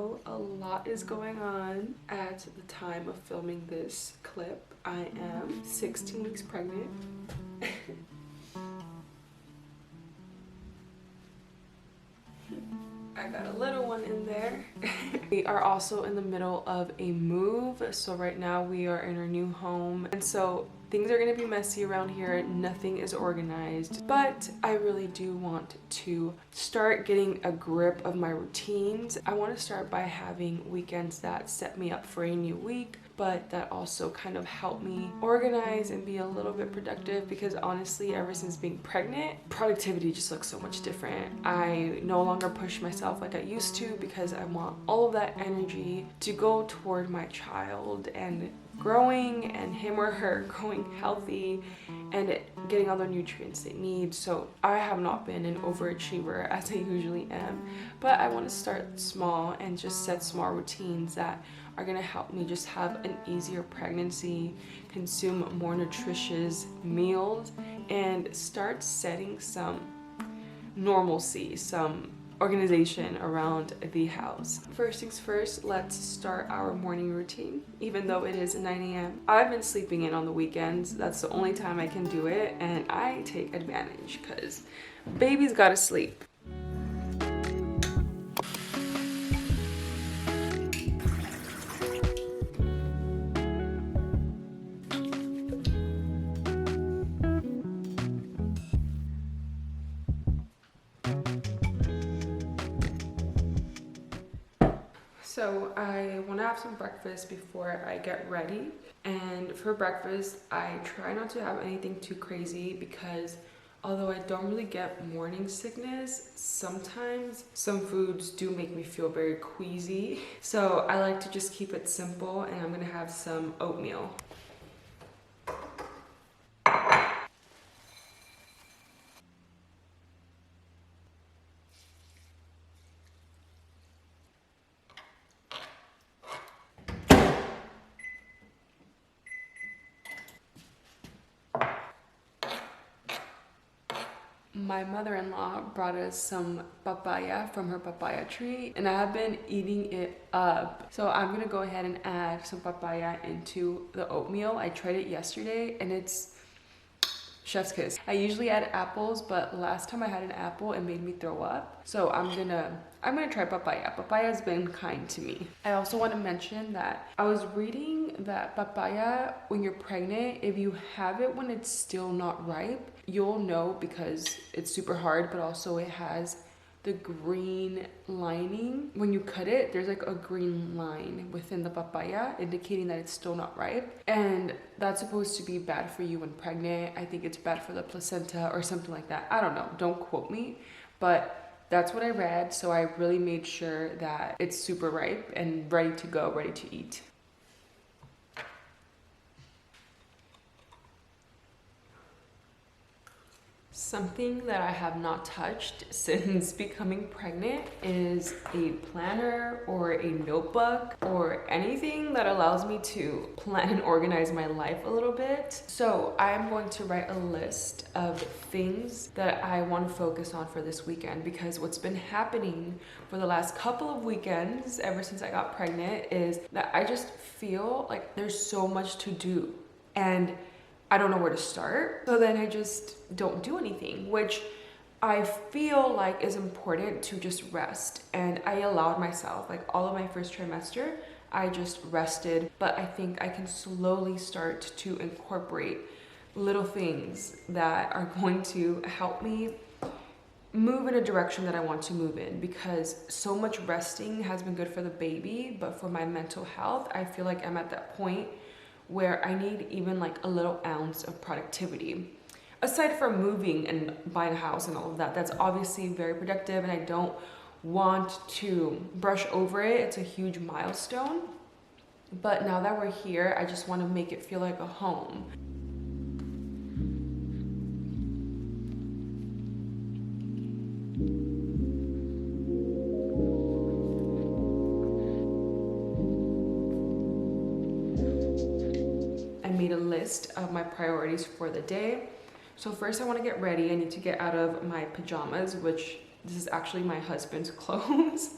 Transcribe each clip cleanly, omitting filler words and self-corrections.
know a lot is going on at the time of filming this clip. I am 16 weeks pregnant. I got a little one in there. We are also in the middle of a move. So right now we are in our new home. And so things are gonna be messy around here. Nothing is organized, but I really do want to start getting a grip of my routines. I want to start by having weekends that set me up for a new week, but that also kind of help me organize and be a little bit productive, because honestly, ever since being pregnant, productivity just looks so much different. I no longer push myself like I used to because I want all of that energy to go toward my child and growing, and him or her growing healthy and getting all the nutrients they need. So I have not been an overachiever as I usually am, but I want to start small and just set small routines that are going to help me just have an easier pregnancy, consume more nutritious meals, and start setting some normalcy, some organization around the house. First things first, let's start our morning routine. Even though it is 9 a.m. I've been sleeping in on the weekends. That's the only time I can do it, and I take advantage because baby's gotta sleep. So I want to have some breakfast before I get ready. And for breakfast, I try not to have anything too crazy because although I don't really get morning sickness, sometimes some foods do make me feel very queasy. So I like to just keep it simple, and I'm gonna have some oatmeal. My mother-in-law brought us some papaya from her papaya tree, and I have been eating it up. So I'm gonna go ahead and add some papaya into the oatmeal. I tried it yesterday and it's chef's kiss. I usually add apples, but last time I had an apple, it made me throw up. So I'm gonna try papaya. Papaya's been kind to me. I also want to mention that I was reading that papaya, when you're pregnant, if you have it when it's still not ripe, you'll know because it's super hard, but also it has the green lining. When you cut it, there's like a green line within the papaya indicating that it's still not ripe, and that's supposed to be bad for you when pregnant. I think it's bad for the placenta or something like that. I don't know, don't quote me, but that's what I read. So I really made sure that it's super ripe and ready to go, ready to eat. Something that I have not touched since becoming pregnant is a planner or a notebook or anything that allows me to plan and organize my life a little bit. So I'm going to write a list of things that I want to focus on for this weekend, because what's been happening for the last couple of weekends ever since I got pregnant is that I just feel like there's so much to do and I don't know where to start. So then I just don't do anything, which I feel like is important to just rest. And I allowed myself, like all of my first trimester, I just rested. But I think I can slowly start to incorporate little things that are going to help me move in a direction that I want to move in, because so much resting has been good for the baby, but for my mental health, I feel like I'm at that point where I need even like a little ounce of productivity. Aside from moving and buying a house and all of that, that's obviously very productive and I don't want to brush over it. It's a huge milestone. But now that we're here, I just want to make it feel like a home. Made a list of my priorities for the day. So first I want to get ready. I need to get out of my pajamas, which this is actually my husband's clothes.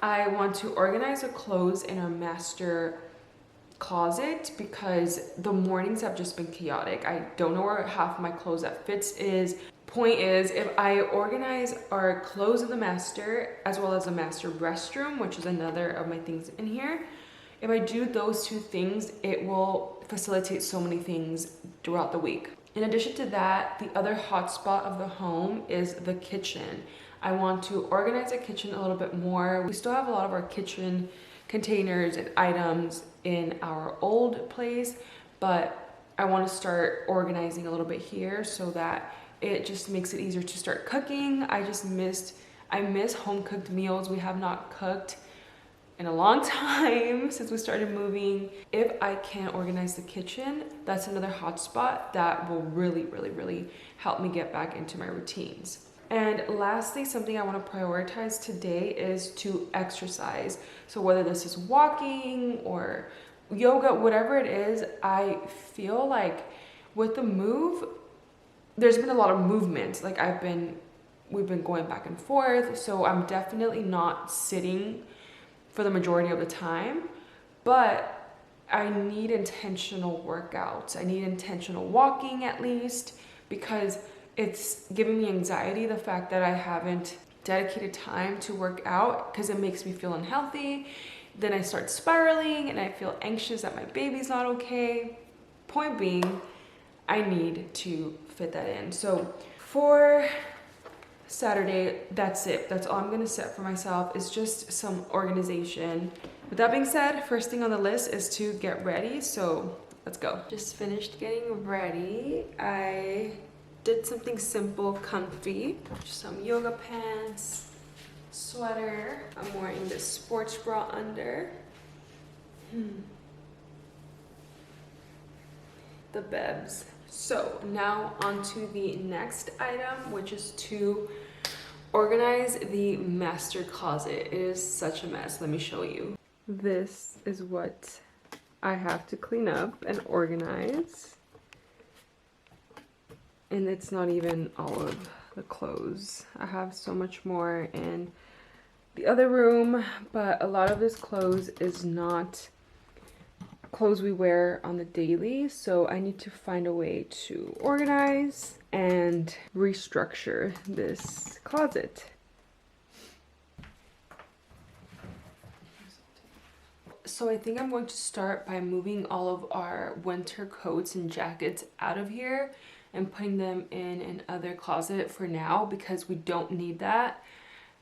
I want to organize the clothes in our master closet because the mornings have just been chaotic. I don't know where half of my clothes that fits is. Point is, if I organize our clothes in the master as well as the master restroom, which is another of my things in here, if I do those two things, it will facilitate so many things throughout the week. In addition to that, the other hotspot of the home is the kitchen. I want to organize the kitchen a little bit more. We still have a lot of our kitchen containers and items in our old place, but I want to start organizing a little bit here so that it just makes it easier to start cooking. I miss home cooked meals. We have not cooked in a long time since we started moving. If I can organize the kitchen, that's another hotspot that will really help me get back into my routines. And lastly, something I want to prioritize today is to exercise. So whether this is walking or yoga, whatever it is, I feel like with the move, there's been a lot of movement. Like we've been going back and forth. So I'm definitely not sitting for the majority of the time, but I need intentional workouts. I need intentional walking at least, because it's giving me anxiety, the fact that I haven't dedicated time to work out, because it makes me feel unhealthy. Then I start spiraling and I feel anxious that my baby's not okay. Point being, I need to fit that in. So for Saturday, that's it. That's all I'm gonna set for myself, is just some organization. With that being said, first thing on the list is to get ready. So let's go. Just finished getting ready. I did something simple, comfy. Just some yoga pants, sweater. I'm wearing this sports bra under. The Bebs. So now on to the next item, which is to organize the master closet. It is such a mess. Let me show you. This is what I have to clean up and organize. And it's not even all of the clothes. I have so much more in the other room, but a lot of this clothes is not clothes we wear on the daily, so I need to find a way to organize and restructure this closet. So I think I'm going to start by moving all of our winter coats and jackets out of here and putting them in another closet for now, because we don't need that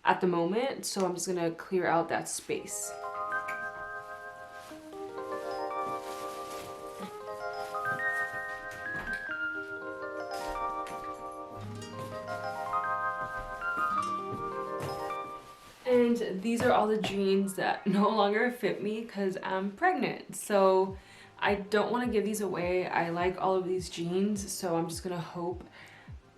at the moment. So I'm just gonna clear out that space. And these are all the jeans that no longer fit me because I'm pregnant. So I don't want to give these away. I like all of these jeans, so I'm just gonna hope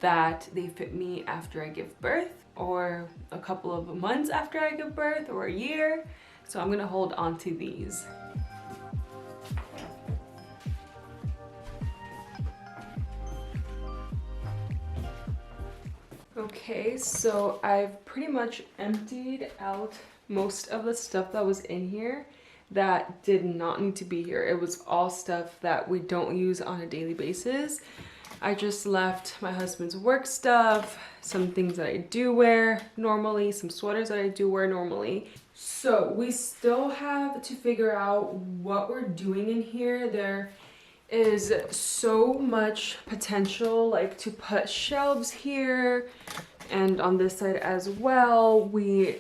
that they fit me after I give birth, or a couple of months after I give birth, or a year. So I'm gonna hold on to these. Okay, so I've pretty much emptied out most of the stuff that was in here that did not need to be here. It was all stuff that we don't use on a daily basis. I just left my husband's work stuff, some things that I do wear normally, some sweaters that I do wear normally. So we still have to figure out what we're doing in here. There is so much potential, like to put shelves here and on this side as well. We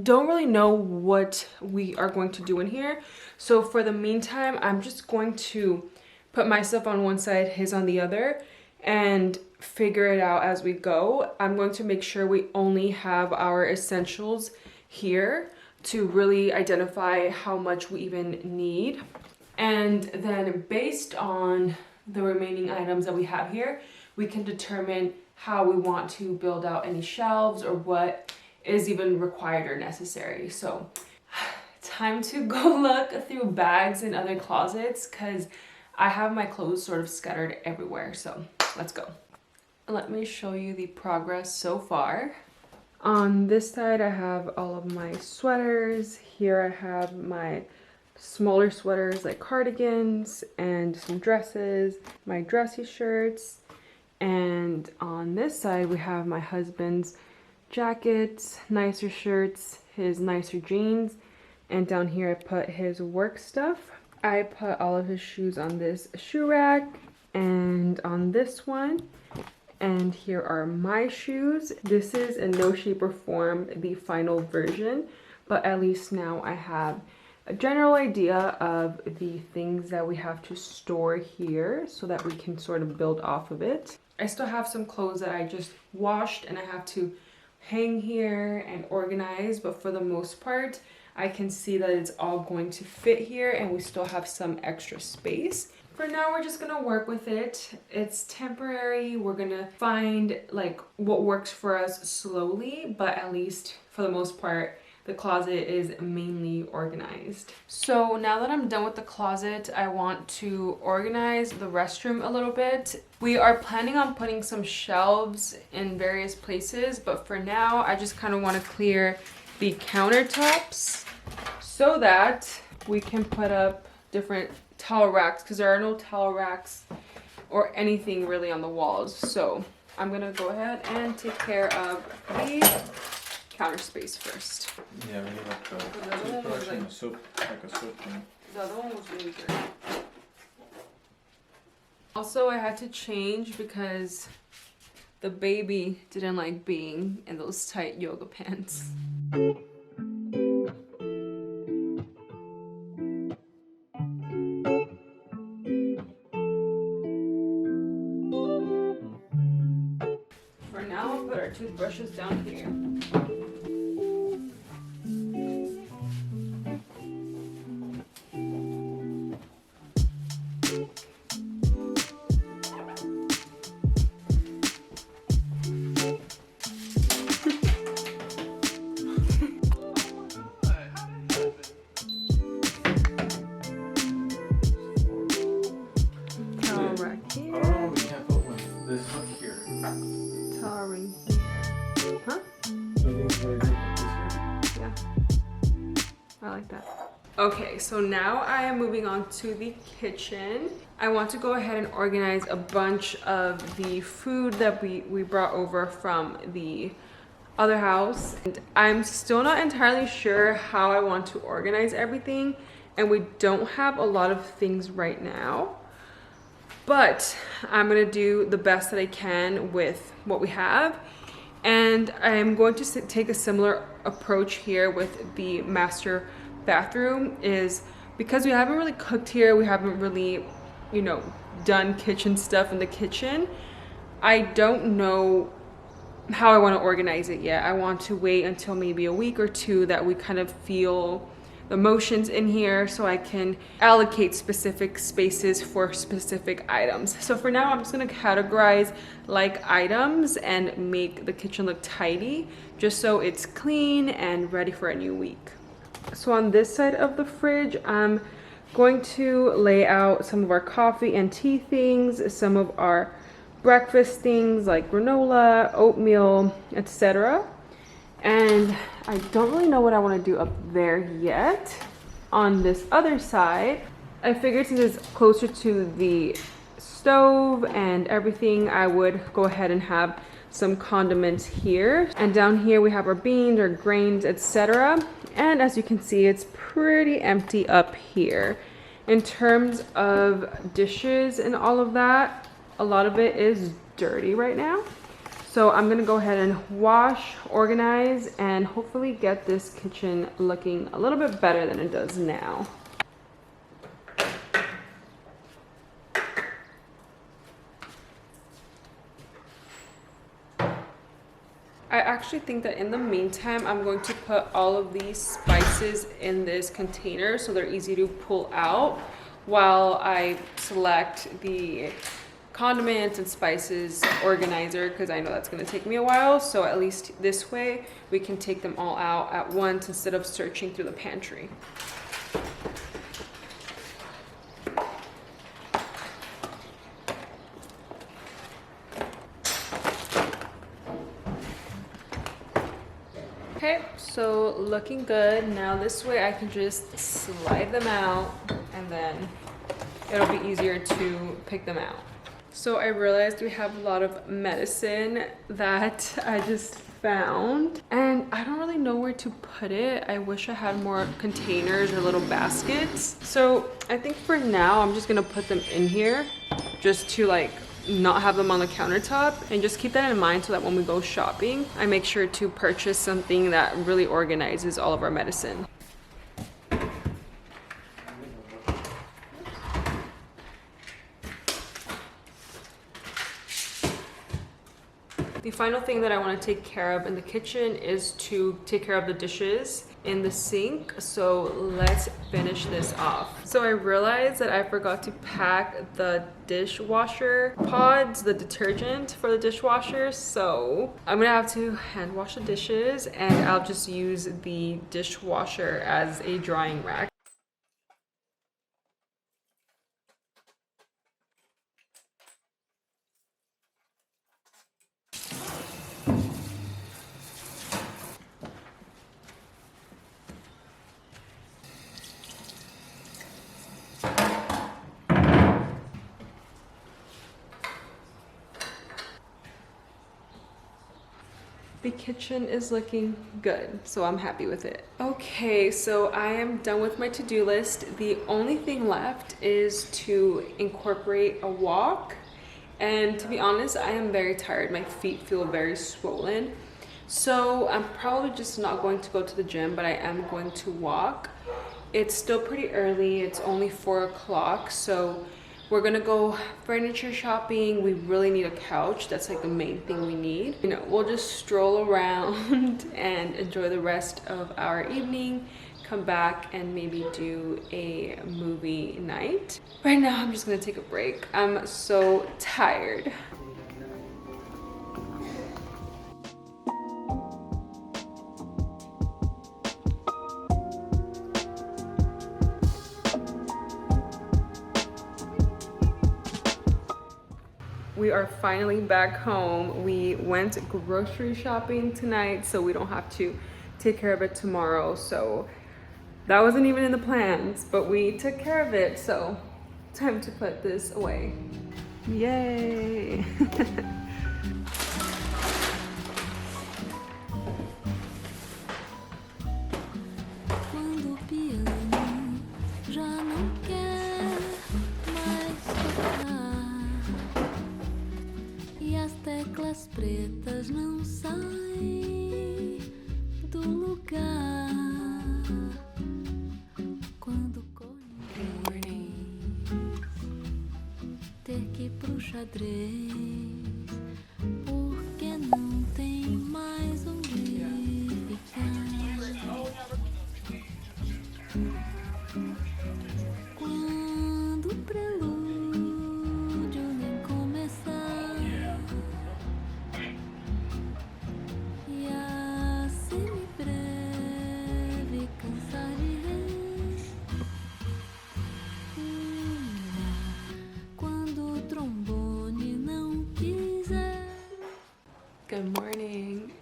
don't really know what we are going to do in here. So for the meantime, I'm just going to put my stuff on one side, his on the other, and figure it out as we go. I'm going to make sure we only have our essentials here to really identify how much we even need. And then based on the remaining items that we have here, we can determine how we want to build out any shelves or what is even required or necessary. So time to go look through bags and other closets, because I have my clothes sort of scattered everywhere. So let's go. Let me show you the progress so far. On this side, I have all of my sweaters. Here I have my smaller sweaters like cardigans and some dresses, my dressy shirts. And on this side, we have my husband's jackets, nicer shirts, his nicer jeans. And down here, I put his work stuff. I put all of his shoes on this shoe rack and on this one. And here are my shoes. This is in no shape or form the final version, but at least now I have a general idea of the things that we have to store here so that we can sort of build off of it. I still have some clothes that I just washed and I have to hang here and organize, but for the most part, I can see that it's all going to fit here and we still have some extra space. For now, we're just gonna work with it. It's temporary. We're gonna find like what works for us slowly, but at least for the most part, the closet is mainly organized. So now that I'm done with the closet, I want to organize the restroom a little bit. We are planning on putting some shelves in various places, but for now, I just kind of want to clear the countertops so that we can put up different towel racks, because there are no towel racks or anything really on the walls. So I'm gonna go ahead and take care of the counter space first. Yeah, we need like a soup thing. The other one was really good. Also, I had to change because the baby didn't like being in those tight yoga pants. For now, I'll put our toothbrushes down here. Okay, so now I am moving on to the kitchen. I want to go ahead and organize a bunch of the food that we brought over from the other house. And I'm still not entirely sure how I want to organize everything, and we don't have a lot of things right now. But I'm gonna do the best that I can with what we have. And I'm going to take a similar approach here with the master bathroom, is because we haven't really cooked here, we haven't really, you know, done kitchen stuff in the kitchen. I don't know how I want to organize it yet. I want to wait until maybe a week or two that we kind of feel the motions in here so I can allocate specific spaces for specific items. So for now, I'm just gonna categorize like items and make the kitchen look tidy just so it's clean and ready for a new week. So on this side of the fridge, I'm going to lay out some of our coffee and tea things, some of our breakfast things like granola, oatmeal, etc. And I don't really know what I want to do up there yet. On this other side, I figured since it's closer to the stove and everything, I would go ahead and have some condiments here. And down here we have our beans, our grains, etc. And as you can see, it's pretty empty up here. In terms of dishes and all of that, a lot of it is dirty right now. So I'm gonna go ahead and wash, organize, and hopefully get this kitchen looking a little bit better than it does now. I actually think that in the meantime, I'm going to put all of these spices in this container so they're easy to pull out while I select the condiments and spices organizer, because I know that's going to take me a while. So at least this way we can take them all out at once instead of searching through the pantry. Okay, so looking good. Now this way I can just slide them out and then it'll be easier to pick them out. So I realized we have a lot of medicine that I just found and I don't really know where to put it. I wish I had more containers or little baskets. So I think for now I'm just gonna put them in here just to like not have them on the countertop, and just keep that in mind so that when we go shopping, I make sure to purchase something that really organizes all of our medicine. The final thing that I want to take care of in the kitchen is to take care of the dishes in the sink. So let's finish this off. So I realized that I forgot to pack the dishwasher pods, the detergent for the dishwasher. So I'm gonna have to hand wash the dishes and I'll just use the dishwasher as a drying rack. The kitchen is looking good, so I'm happy with it. Okay, so I am done with my to-do list. The only thing left is to incorporate a walk. And to be honest, I am very tired. My feet feel very swollen. So I'm probably just not going to go to the gym, but I am going to walk. It's still pretty early. It's only 4 o'clock, so we're gonna go furniture shopping. We really need a couch. That's like the main thing we need. You know, we'll just stroll around and enjoy the rest of our evening, come back and maybe do a movie night. Right now, I'm just gonna take a break. I'm so tired. We are finally back home. We went grocery shopping tonight, so we don't have to take care of it tomorrow. So that wasn't even in the plans, but we took care of it. So time to put this away. Yay! Pretas não saem do lugar quando ter que ir pro xadrez porque não tem mais onde ficar. Quando o prelúdio nem começar e a semi-breve cansar de respirar, quando o trombone não quiser. Good morning.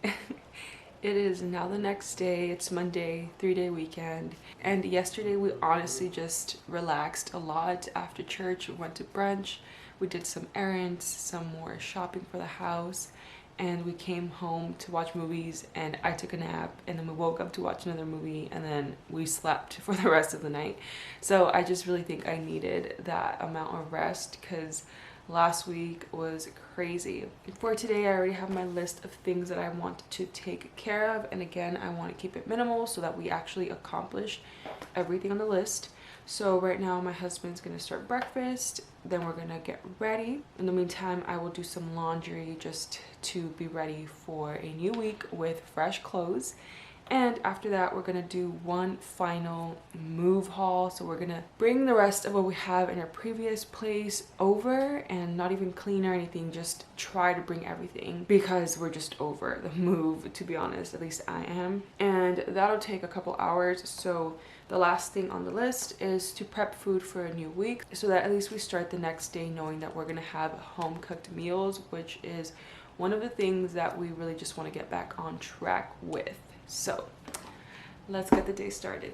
It is now the next day. It's Monday, 3-day weekend. And yesterday we honestly just relaxed a lot after church. We went to brunch, we did some errands, some more shopping for the house, and we came home to watch movies, and I took a nap, and then we woke up to watch another movie, and then we slept for the rest of the night. So I just really think I needed that amount of rest because last week was crazy. For today, I already have my list of things that I want to take care of, and again, I want to keep it minimal so that we actually accomplish everything on the list. So right now, my husband's gonna start breakfast, then we're gonna get ready. In the meantime, I will do some laundry just to be ready for a new week with fresh clothes. And after that, we're gonna do one final move haul. So we're gonna bring the rest of what we have in our previous place over and not even clean or anything, just try to bring everything because we're just over the move, to be honest, at least I am. And that'll take a couple hours. So the last thing on the list is to prep food for a new week so that at least we start the next day knowing that we're gonna have home cooked meals, which is one of the things that we really just want to get back on track with. So let's get the day started.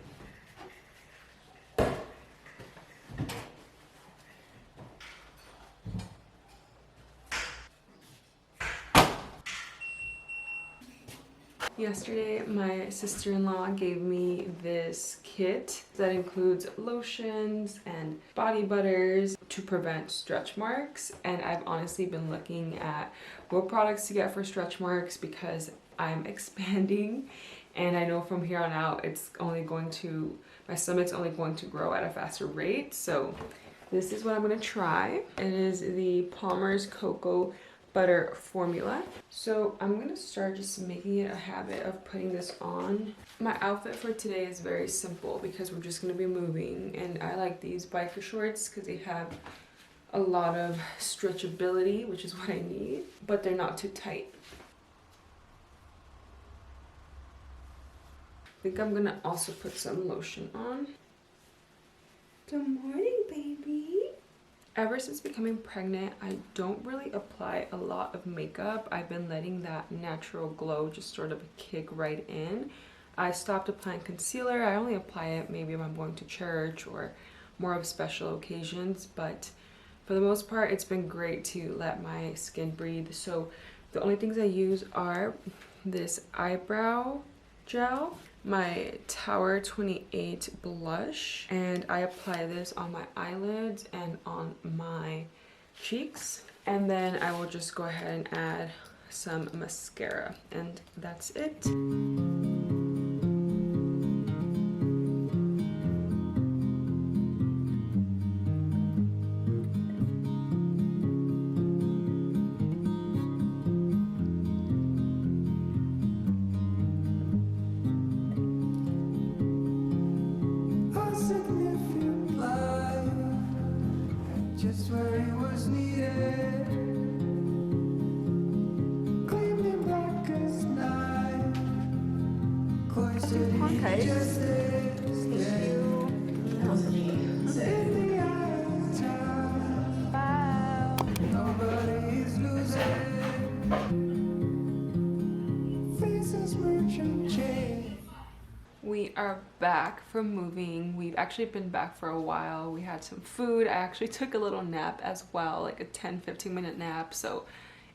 Yesterday, my sister-in-law gave me this kit that includes lotions and body butters to prevent stretch marks. And I've honestly been looking at what products to get for stretch marks because I'm expanding. And I know from here on out, my stomach's only going to grow at a faster rate. So this is what I'm gonna try. It is the Palmer's Cocoa Butter Formula. So I'm gonna start just making it a habit of putting this on. My outfit for today is very simple because we're just gonna be moving, and I like these biker shorts because they have a lot of stretchability, which is what I need, but they're not too tight. I think I'm gonna also put some lotion on. Good morning, baby. Ever since becoming pregnant, I don't really apply a lot of makeup. I've been letting that natural glow just sort of kick right in. I stopped applying concealer. I only apply it maybe if I'm going to church or more of special occasions, but for the most part, it's been great to let my skin breathe. So the only things I use are this eyebrow gel, my Tower 28 blush, and I apply this on my eyelids and on my cheeks, and then I will just go ahead and add some mascara, and that's it. Just where it was needed, gleaming black as night, cloistered in justice. Thank you. In the eye of time, wow. Nobody's losing. Faces merchant change. We are back from moving. We've actually been back for a while. We had some food. I actually took a little nap as well, like a 10-15 minute nap. So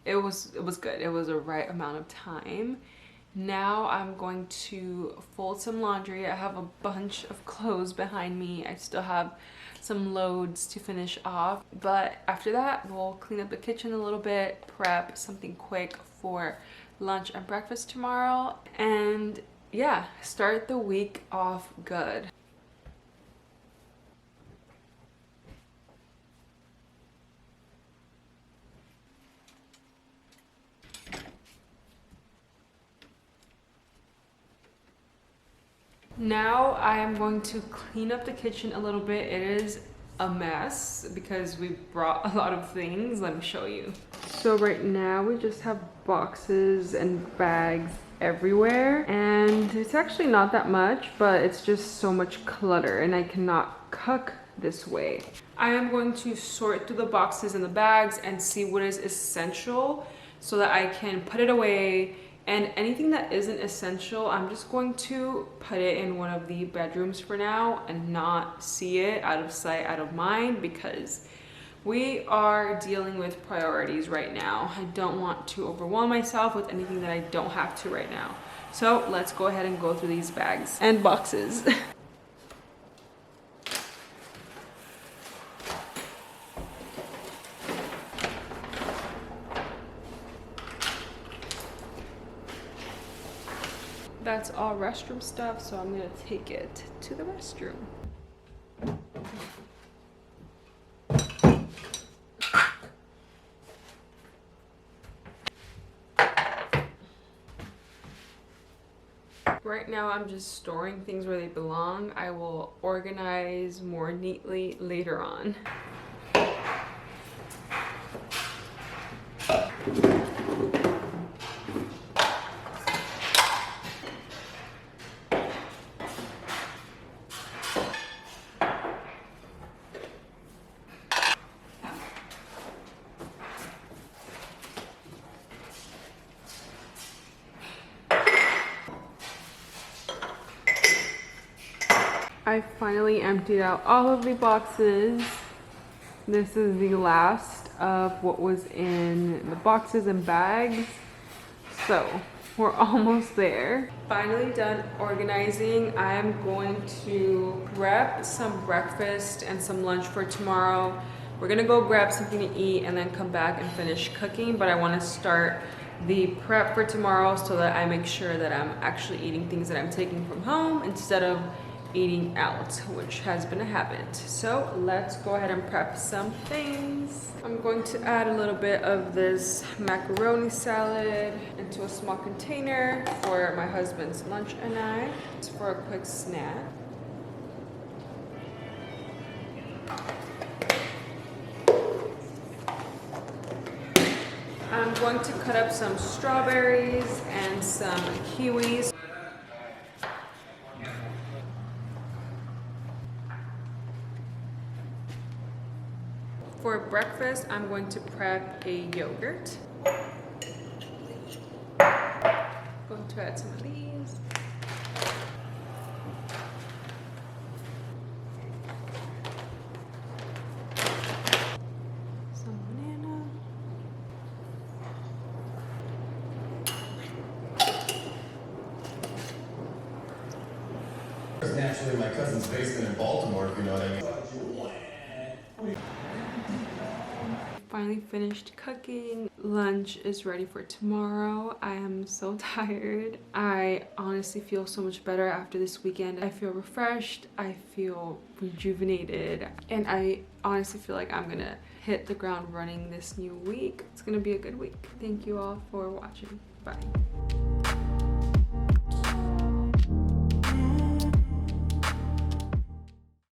it was good. It was a right amount of time. Now I'm going to fold some laundry. I have a bunch of clothes behind me. I still have some loads to finish off. But after that, we'll clean up the kitchen a little bit, prep something quick for lunch and breakfast tomorrow, and yeah, start the week off good. Now I am going to clean up the kitchen a little bit. It is a mess because we brought a lot of things. Let me show you. So right now we just have boxes and bags everywhere, and it's actually not that much, but it's just so much clutter, and I cannot cook this way. I am going to sort through the boxes and the bags and see what is essential so that I can put it away, and anything that isn't essential, I'm just going to put it in one of the bedrooms for now and not see it, out of sight, out of mind, because we are dealing with priorities right now. I don't want to overwhelm myself with anything that I don't have to right now. So let's go ahead and go through these bags and boxes. That's all restroom stuff, so I'm gonna take it to the restroom. Right now I'm just storing things where they belong. I will organize more neatly later on. I finally emptied out all of the boxes. This is the last of what was in the boxes and bags. So we're almost there. Finally done organizing. I'm going to prep some breakfast and some lunch for tomorrow. We're gonna go grab something to eat and then come back and finish cooking, but I wanna start the prep for tomorrow so that I make sure that I'm actually eating things that I'm taking from home instead of eating out, which has been a habit. So let's go ahead and prep some things. I'm going to add a little bit of this macaroni salad into a small container for my husband's lunch and I. It's for a quick snack. I'm going to cut up some strawberries and some kiwis. For breakfast, I'm going to prep a yogurt. Going to add some of these. Some banana. It's naturally my cousin's basement in Baltimore, if you know what I mean. Finally finished cooking. Lunch is ready for tomorrow. I am so tired. I honestly feel so much better after this weekend. I feel refreshed. I feel rejuvenated. And I honestly feel like I'm gonna hit the ground running this new week. It's gonna be a good week. Thank you all for watching. Bye.